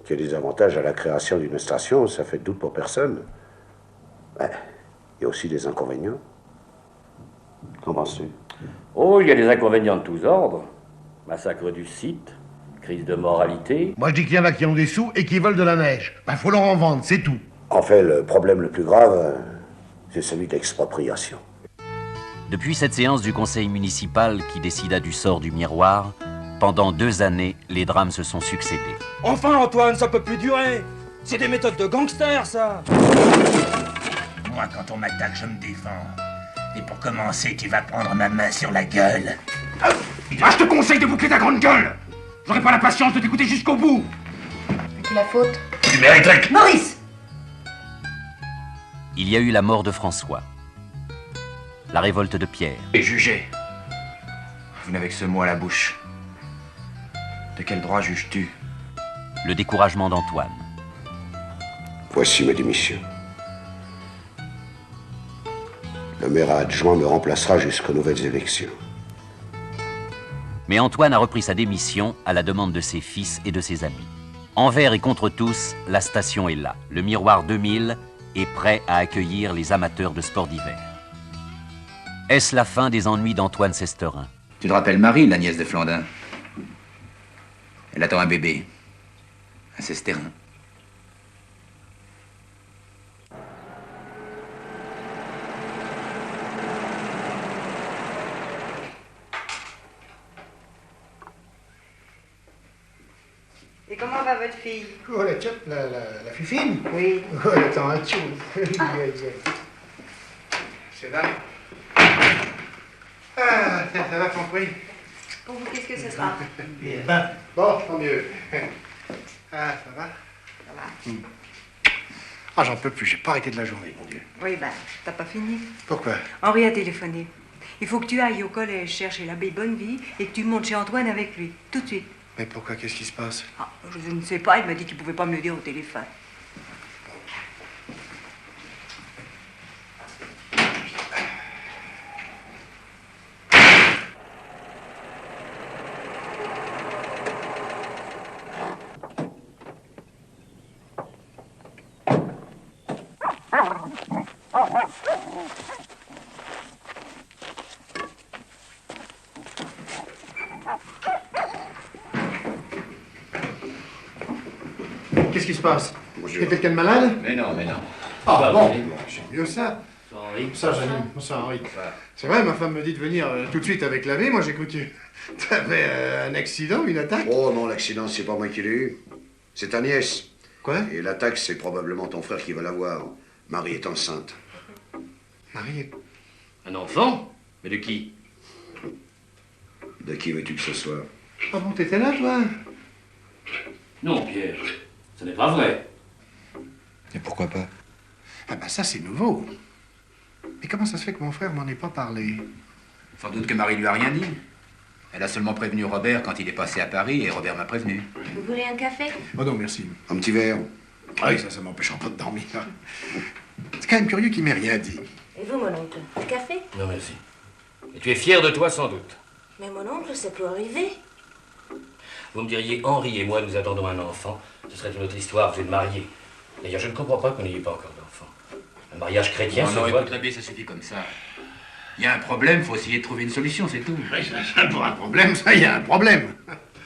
Qu'il y a des avantages à la création d'une station, ça fait de doute pour personne. Ouais, il y a aussi des inconvénients. Qu'en penses-tu? Oh, il y a des inconvénients de tous ordres. Massacre du site, crise de moralité. Moi, je dis qu'il y en a qui ont des sous et qui veulent de la neige. Ben, faut leur en vendre, c'est tout. En fait, le problème le plus grave, c'est celui de l'expropriation. Depuis cette séance du conseil municipal qui décida du sort du miroir, pendant 2 années, les drames se sont succédés. Enfin, Antoine, ça peut plus durer. C'est des méthodes de gangsters, ça. Moi, quand on m'attaque, je me défends. Et pour commencer, tu vas prendre ma main sur la gueule. Ah, je te conseille de boucler ta grande gueule. J'aurai pas la patience de t'écouter jusqu'au bout. C'est la faute. Tu mériterais que... Maurice! Il y a eu la mort de François, la révolte de Pierre. Et jugé. Vous n'avez que ce mot à la bouche. De quel droit juges-tu? Le découragement d'Antoine. Voici ma démission. Le maire adjoint me remplacera jusqu'aux nouvelles élections. Mais Antoine a repris sa démission à la demande de ses fils et de ses amis. Envers et contre tous, la station est là. Le Miroir 2000 est prêt à accueillir les amateurs de sport d'hiver. Est-ce la fin des ennuis d'Antoine Sesterin? Tu te rappelles Marie, la nièce de Flandin? Elle attend un bébé. Un Sesterin. Et comment va votre fille? Oh, la tchotte, la fifine? Oui. Oh, elle attend un tchou. C'est là. Ah, ça va, compris. Pour vous, qu'est-ce que ce sera? Bien. Bon, tant mieux. Ah, ça va? Ça va. Ah, j'en peux plus, j'ai pas arrêté de la journée, mon Dieu. Oui, ben, t'as pas fini. Pourquoi? Henri a téléphoné. Il faut que tu ailles au collège chercher l'abbé Bonnevie et que tu montes chez Antoine avec lui, tout de suite. Mais pourquoi? Qu'est-ce qui se passe? Ah, je ne sais pas, il m'a dit qu'il pouvait pas me le dire au téléphone. Qu'est-ce qui se passe? Bonjour. Il y a quelqu'un de malade? Mais non, mais non. Ah, bon, Henri. c'est mieux ça. Henri. Ça, j'anime. Bonsoir, Henri. C'est vrai, ma femme me dit de venir tout de suite avec l'abbé. Moi, j'ai cru que t'avais un accident, une attaque. Oh non, l'accident, c'est pas moi qui l'ai eu. C'est ta nièce. Quoi? Et l'attaque, c'est probablement ton frère qui va l'avoir. Marie est enceinte. Marie est... Un enfant? Mais de qui? De qui veux-tu que ce soit? Ah bon, t'étais là, toi? Non, Pierre, ce n'est pas vrai. Et pourquoi pas? Ah bah ça, c'est nouveau. Mais comment ça se fait que mon frère m'en ait pas parlé? Sans doute que Marie lui a rien dit. Elle a seulement prévenu Robert quand il est passé à Paris et Robert m'a prévenu. Vous voulez un café? Oh non, merci. Un petit verre. Ah oui, ça m'empêchera pas de dormir. C'est quand même curieux qu'il m'ait rien dit. Et vous, mon oncle? Un café? Non, merci. Et tu es fier de toi, sans doute. Mais mon oncle, ça peut arriver. Vous me diriez, Henri et moi, nous attendons un enfant. Ce serait une autre histoire, vous êtes mariés. D'ailleurs, je ne comprends pas qu'on n'ait pas encore d'enfant. Un mariage chrétien, Non, se non, voit... écoute, l'abbé, ça suffit comme ça. Il y a un problème, faut essayer de trouver une solution, c'est tout. Oui, ça, pour un problème, ça, il y a un problème.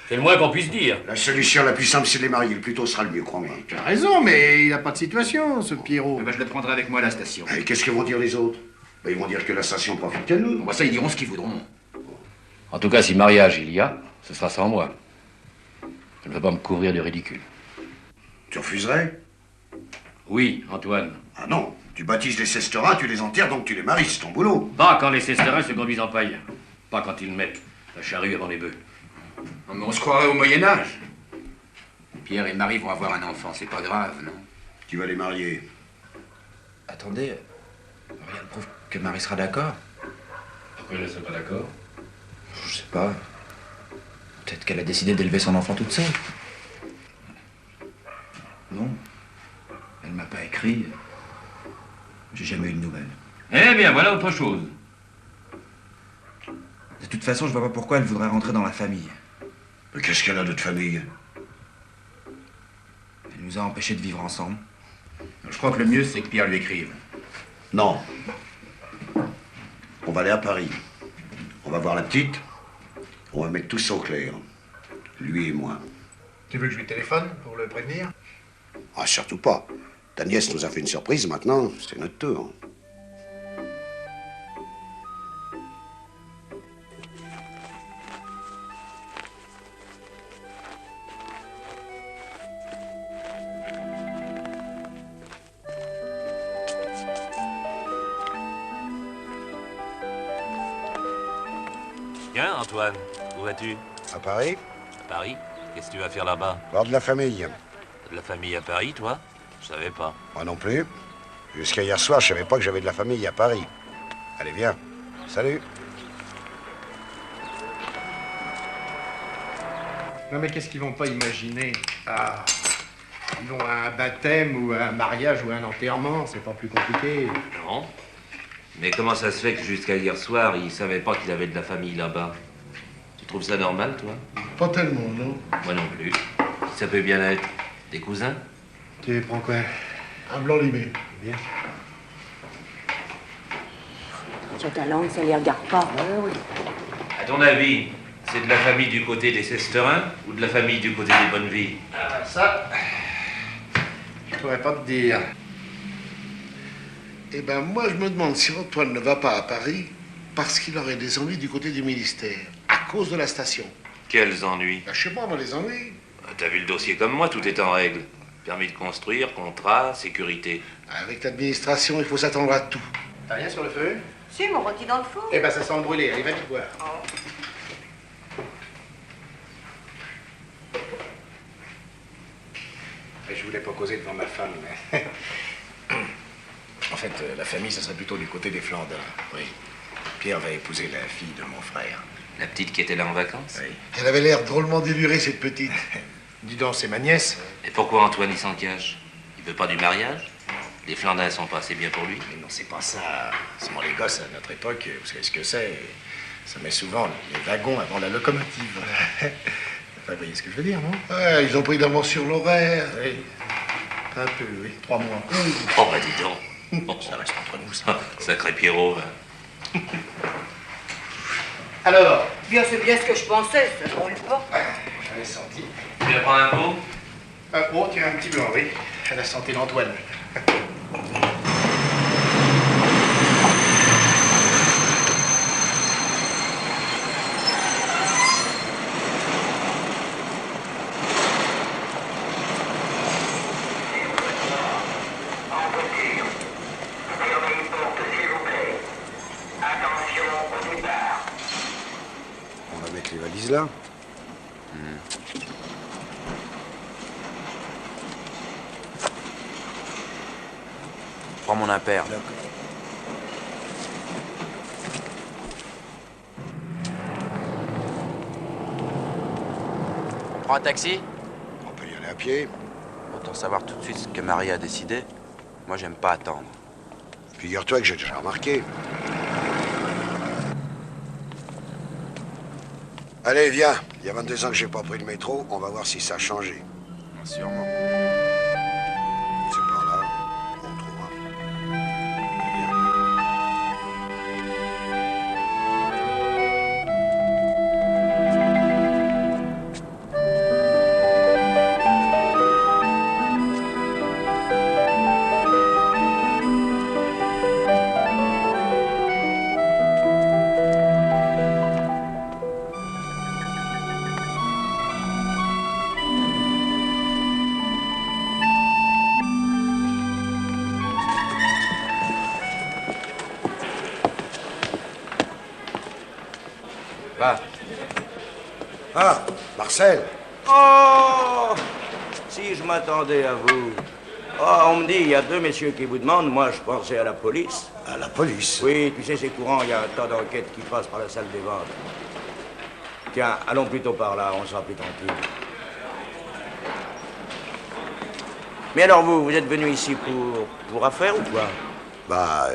C'est le moins qu'on puisse dire. La solution la plus simple, c'est de les marier. Le plus tôt sera le mieux, crois-moi. Tu as raison, mais il n'a pas de situation, ce Pierrot. Eh ben, je le prendrai avec moi à la station. Et qu'est-ce que vont dire les autres? Ben, ils vont dire que la station profite qu'à nous. Bon, ça, ils diront ce qu'ils voudront. En tout cas, si mariage il y a, ce sera sans moi. Je ne veux pas me couvrir de ridicule. Tu refuserais? Oui, Antoine. Ah non, tu baptises les Sesterins, tu les enterres, donc tu les maries, c'est ton boulot. Pas quand les Sesterins se conduisent en paille. Pas quand ils mettent la charrue avant les bœufs. Non, mais on se croirait au Moyen-Âge. Pierre et Marie vont avoir un enfant, c'est pas grave, non? Tu vas les marier. Attendez, rien ne prouve que Marie sera d'accord. Pourquoi ils ne sont pas d'accord? Je sais pas. Peut-être qu'elle a décidé d'élever son enfant toute seule. Non. Elle m'a pas écrit. J'ai jamais eu de nouvelles. Eh bien, voilà autre chose. De toute façon, je vois pas pourquoi elle voudrait rentrer dans la famille. Mais qu'est-ce qu'elle a de famille? nous a empêchés de vivre ensemble. Je crois que le mieux, c'est que Pierre lui écrive. Non. On va aller à Paris. On va voir la petite. On va mettre tout ça au clair. Lui et moi. Tu veux que je lui téléphone pour le prévenir? Ah, surtout pas. Ta nièce nous a fait une surprise, maintenant, c'est notre tour. Bien, Antoine, où vas-tu? À Paris? À Paris? Qu'est-ce que tu vas faire là-bas? Voir de la famille. De la famille à Paris, toi? Je savais pas. Moi non plus. Jusqu'à hier soir, je savais pas que j'avais de la famille à Paris. Allez, viens. Salut. Non, mais qu'est-ce qu'ils vont pas imaginer? Ah, ils vont à un baptême ou à un mariage ou à un enterrement, c'est pas plus compliqué. Non. Mais comment ça se fait que jusqu'à hier soir, il savait pas qu'il avait de la famille là-bas? Tu trouves ça normal, toi? Pas tellement, non. Moi non plus. Ça peut bien être des cousins. Tu prends quoi? Un blanc limé. Bien. Sur ta langue, ça les regarde pas. Oui. À ton avis, c'est de la famille du côté des Sesterins ou de la famille du côté des Bonnevies? Ah, ça, je pourrais pas te dire. Eh ben, moi, je me demande si Antoine ne va pas à Paris parce qu'il aurait des ennuis du côté du ministère, à cause de la station. Quels ennuis? Ben, je sais pas, moi, les ennuis. T'as vu le dossier comme moi, tout est en règle. Permis de construire, contrat, sécurité. Avec l'administration, il faut s'attendre à tout. T'as rien sur le feu? Si, mon rôti dans le four. Eh ben, ça sent le brûler, allez, va vite voir. Je voulais pas causer devant ma femme, mais... En fait, la famille, ça serait plutôt du côté des Flandins, oui. Pierre va épouser la fille de mon frère. La petite qui était là en vacances? Oui. Elle avait l'air drôlement délurée, cette petite. Dis donc, c'est ma nièce. Et pourquoi Antoine, il s'en cache? Il veut pas du mariage? Les Flandins sont pas assez bien pour lui? Mais non, c'est pas ça. Seulement les gosses, à notre époque, vous savez ce que c'est. Ça met souvent les wagons avant la locomotive. Enfin, vous voyez ce que je veux dire, non? Ouais, ils ont pris d'avance sur l'horaire. Oui. Un peu, oui. 3 mois. Oh, bah dis donc. Bon, ça reste entre nous, ça. Sacré Pierrot, hein. Alors? Bien, c'est bien ce que je pensais, ça drôle pas. J'en ai senti. Tu veux prendre un pot? Oh, tiens, un petit blanc, oui. À la santé d'Antoine. On va mettre les valises là. Prends mon impair. D'accord. On prend un taxi? On peut y aller à pied. Autant savoir tout de suite ce que Marie a décidé. Moi, j'aime pas attendre. Figure-toi que j'ai déjà remarqué. Allez, viens. Il y a 22 ans que j'ai pas pris le métro. On va voir si ça a changé. Sûrement. C'est par là. On trouvera. Viens. Va. Ah, Marcel. Oh! Si je m'attendais à vous. Oh, on me dit, il y a 2 messieurs qui vous demandent. Moi, je pensais à la police. À la police? Oui, tu sais, c'est courant, il y a un tas d'enquêtes qui passent par la salle des ventes. Tiens, allons plutôt par là, on sera plus tranquille. Mais alors vous êtes venu ici pour affaires ou quoi? Bah,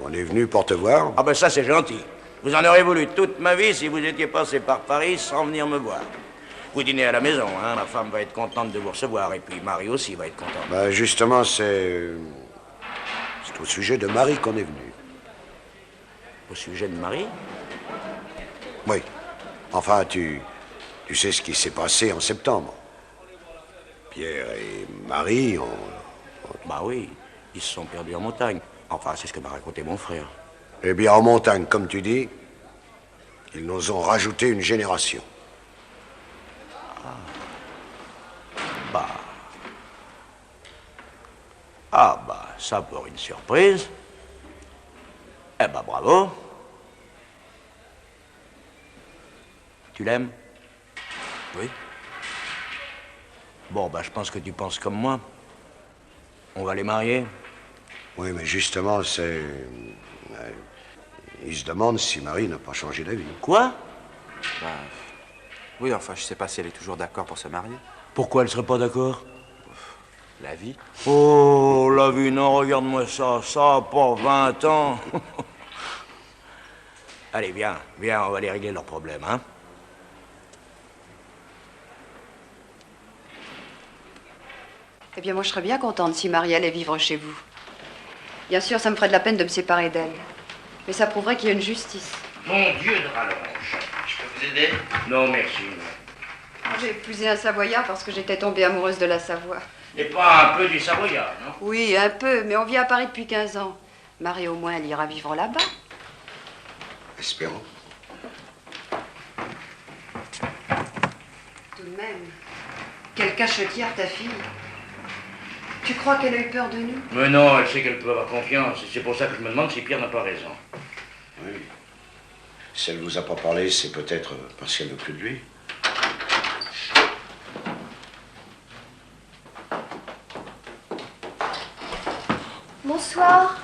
on est venu pour te voir. Ah ben ça, c'est gentil. Vous en aurez voulu toute ma vie si vous étiez passé par Paris sans venir me voir. Vous dînez à la maison, hein. Ma femme va être contente de vous recevoir, et puis Marie aussi va être contente. Bah justement, c'est au sujet de Marie qu'on est venu. Au sujet de Marie? Oui. Enfin, tu sais ce qui s'est passé en septembre. Pierre et Marie Bah oui, ils se sont perdus en montagne. Enfin, c'est ce que m'a raconté mon frère. Eh bien, en montagne, comme tu dis, ils nous ont rajouté une génération. Ah bah, ça pour une surprise. Eh bah, bravo. Tu l'aimes? Oui. Bon, bah, je pense que tu penses comme moi. On va les marier. Oui, mais justement, c'est... Ils se demandent si Marie n'a pas changé d'avis. Quoi? Bah, oui, enfin, je sais pas si elle est toujours d'accord pour se marier. Pourquoi elle serait pas d'accord? La vie. Oh, la vie, non, regarde-moi ça. Ça a pas 20 ans. Allez, viens, on va aller régler leurs problèmes, hein? Eh bien, moi, je serais bien contente si Marie allait vivre chez vous. Bien sûr, ça me ferait de la peine de me séparer d'elle. Mais ça prouverait qu'il y a une justice. Mon Dieu de rallonge. Je peux vous aider? Non, merci. Moi, j'ai épousé un Savoyard parce que j'étais tombée amoureuse de la Savoie. Et pas un peu du Savoyard, non? Oui, un peu, mais on vit à Paris depuis 15 ans. Marie, au moins, elle ira vivre là-bas. Espérons. Tout de même, quelle cachetière, ta fille. Tu crois qu'elle a eu peur de nous? Mais non, elle sait qu'elle peut avoir confiance. Et c'est pour ça que je me demande si Pierre n'a pas raison. Oui. Si elle vous a pas parlé, c'est peut-être parce qu'elle veut plus de lui. Bonsoir.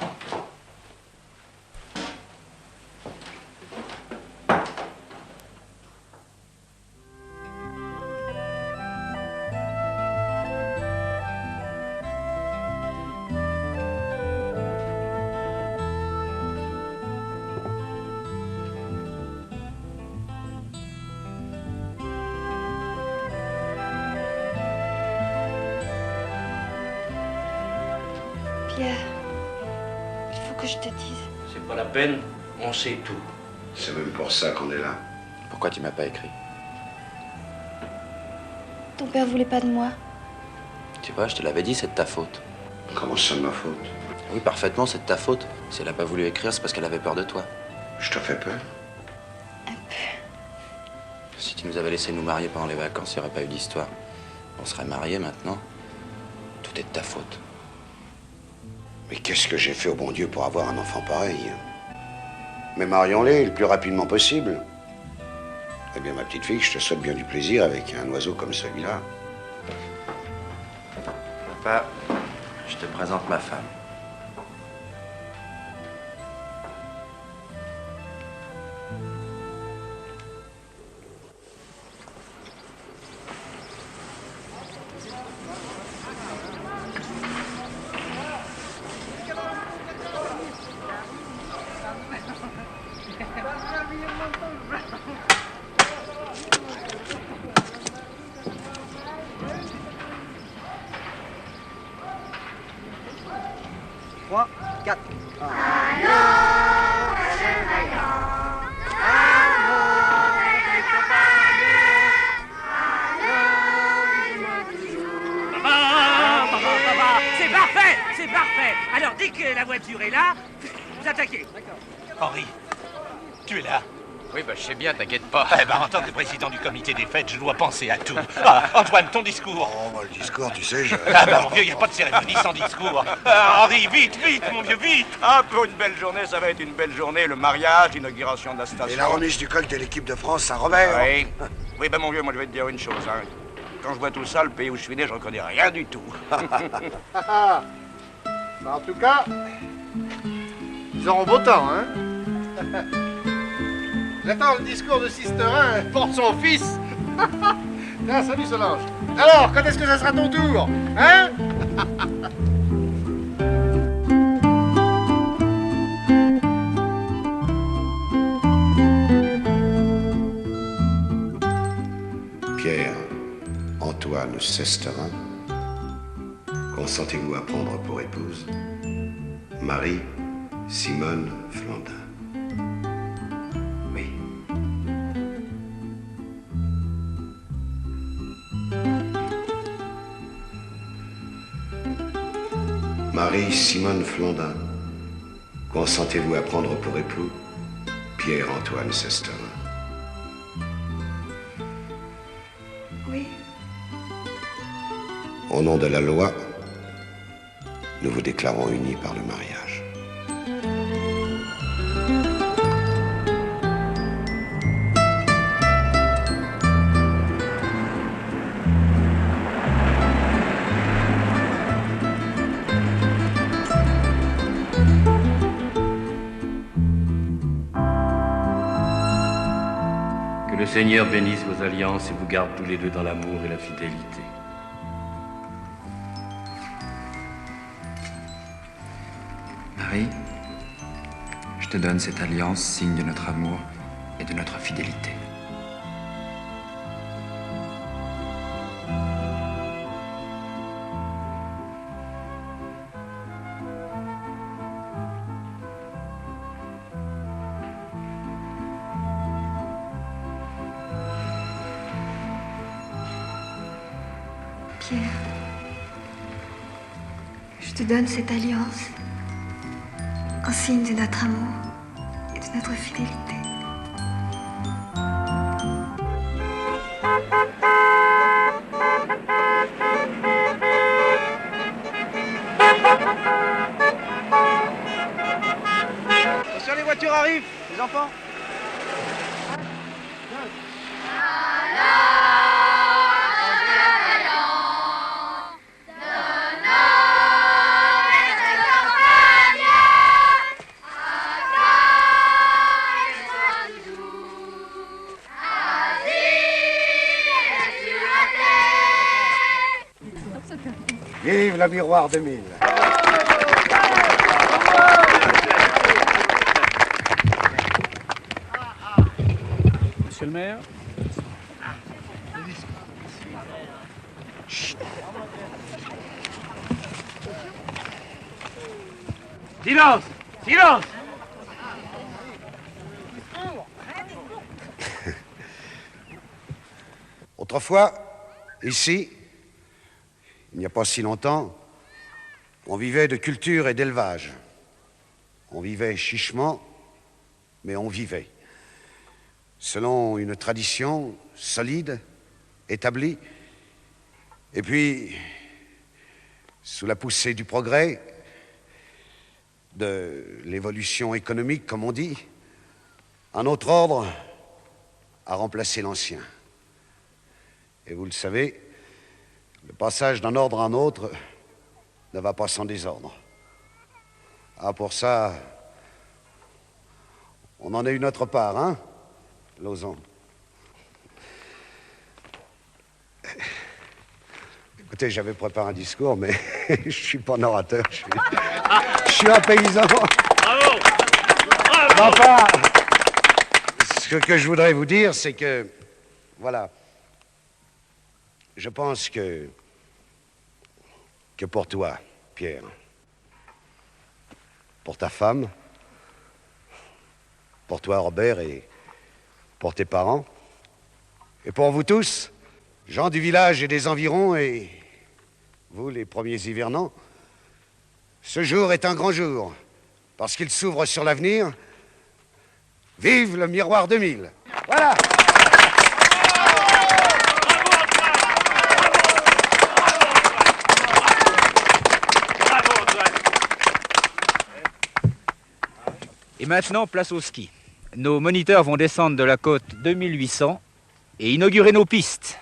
Pierre, il faut que je te dise. C'est pas la peine, on sait tout. C'est même pour ça qu'on est là. Pourquoi tu m'as pas écrit? Ton père voulait pas de moi. Tu vois, je te l'avais dit, c'est de ta faute. Comment ça de ma faute? Oui, parfaitement, c'est de ta faute. Si elle a pas voulu écrire, c'est parce qu'elle avait peur de toi. Je te fais peur? Si tu nous avais laissé nous marier pendant les vacances, il n'y aurait pas eu d'histoire. On serait mariés maintenant. Tout est de ta faute. Mais qu'est-ce que j'ai fait au bon Dieu pour avoir un enfant pareil? Mais marions-les le plus rapidement possible. Eh bien, ma petite fille, je te souhaite bien du plaisir avec un oiseau comme celui-là. Papa, je te présente ma femme. C'est parfait! C'est parfait! Alors, dès que la voiture est là, vous attaquez. Henri, tu es là? Oui, bah je sais bien, t'inquiète pas. Eh ben, en tant que président du comité des fêtes, je dois penser à tout. Ah, Antoine, ton discours. Oh, bah, le discours, tu sais, je... Ah bah mon vieux, il n'y a pas de cérémonie sans discours. Henri, vite, vite, mon vieux, vite. Ah, pour une belle journée, ça va être une belle journée. Le mariage, l'inauguration de la station. Et la remise du coq de l'équipe de France à Robert. Oui. Oui, ben mon vieux, moi je vais te dire une chose. Hein. Quand je vois tout ça, le pays où je suis né, je reconnais rien du tout. En tout cas, ils auront beau temps, hein. J'attends le discours de Sisterin pour son fils. Tiens, salut Solange. Alors, quand est-ce que ça sera ton tour, hein? Pierre, Antoine Sesterin, consentez-vous à prendre pour épouse Marie-Simone Flandin? Oui. Marie-Simone Flandin, consentez-vous à prendre pour époux Pierre-Antoine Sesterin? Oui. Au nom de la loi, nous vous déclarons unis par le mariage. Que le Seigneur bénisse vos alliances et vous garde tous les deux dans l'amour et la fidélité. Marie, je te donne cette alliance, signe de notre amour et de notre fidélité. Pierre, je te donne cette alliance en signe de notre amour et de notre fidélité. Attention, les voitures arrivent, les enfants. Vive le miroir 2000. Monsieur le maire. Silence! Silence! Autrefois, ici, il n'y a pas si longtemps, on vivait de culture et d'élevage. On vivait chichement, mais on vivait. Selon une tradition solide, établie, et puis, sous la poussée du progrès, de l'évolution économique, comme on dit, un autre ordre a remplacé l'ancien. Et vous le savez, le passage d'un ordre à un autre ne va pas sans désordre. Ah, pour ça, on en a eu notre part, hein, Lauzon? Écoutez, j'avais préparé un discours, mais je suis pas un orateur, je suis un paysan. Bravo! Enfin, ce que je voudrais vous dire, c'est que, voilà, je pense que pour toi, Pierre, pour ta femme, pour toi, Robert, et pour tes parents, et pour vous tous, gens du village et des environs, et vous, les premiers hivernants, ce jour est un grand jour, parce qu'il s'ouvre sur l'avenir. Vive le miroir 2000! Voilà! Et maintenant, place au ski. Nos moniteurs vont descendre de la côte 2800 et inaugurer nos pistes.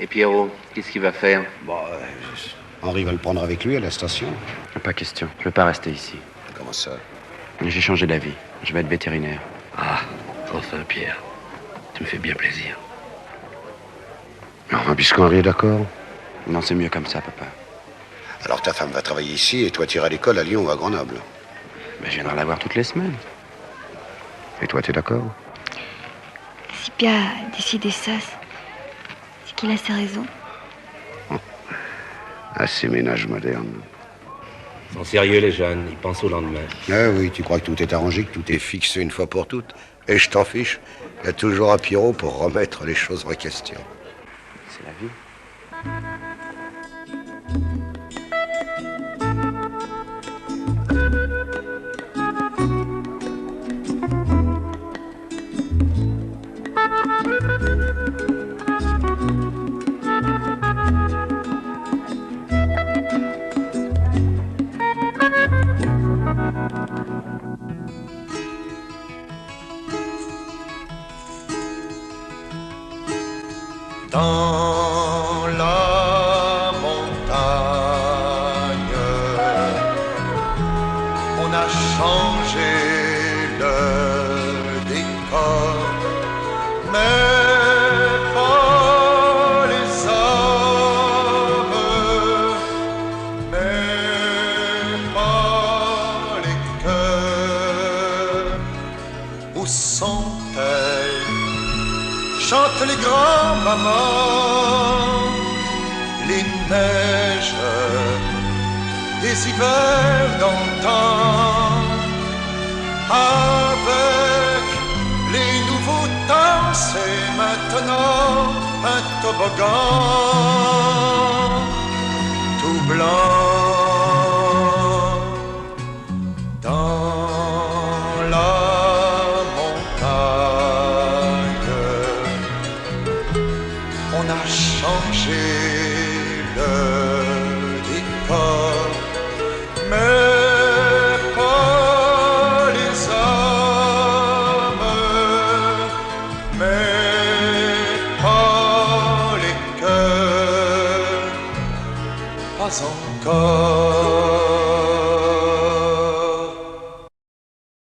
Et Pierrot, qu'est-ce qu'il va faire? Bon, Henri va le prendre avec lui à la station. Pas question. Je veux pas rester ici. Comment ça? J'ai changé d'avis. Je vais être vétérinaire. Ah, enfin, Pierre. Tu me fais bien plaisir. Mais enfin, puisqu'Henri est d'accord. Non, c'est mieux comme ça, papa. Alors ta femme va travailler ici et toi tu iras à l'école à Lyon ou à Grenoble. Mais je viendrai la voir toutes les semaines. Et toi, t'es d'accord? Si Pierre a décidé ça, c'est qu'il a ses raisons. Ah, ces ménages modernes. Ils sont sérieux, les jeunes. Ils pensent au lendemain. Ah oui, tu crois que tout est arrangé, que tout est fixé une fois pour toutes. Et je t'en fiche. Il y a toujours un Pierrot pour remettre les choses en question. C'est la vie. Dans la montagne, on a changé le décor, mais pas les hommes, mais pas les cœurs. Où sont-elles? Chantent les grands-mamans, les neiges des hivers d'antan, avec les nouveaux temps, c'est maintenant un toboggan tout blanc. Dans la on a changé le décor, mais pas les hommes, mais pas les cœurs, pas encore.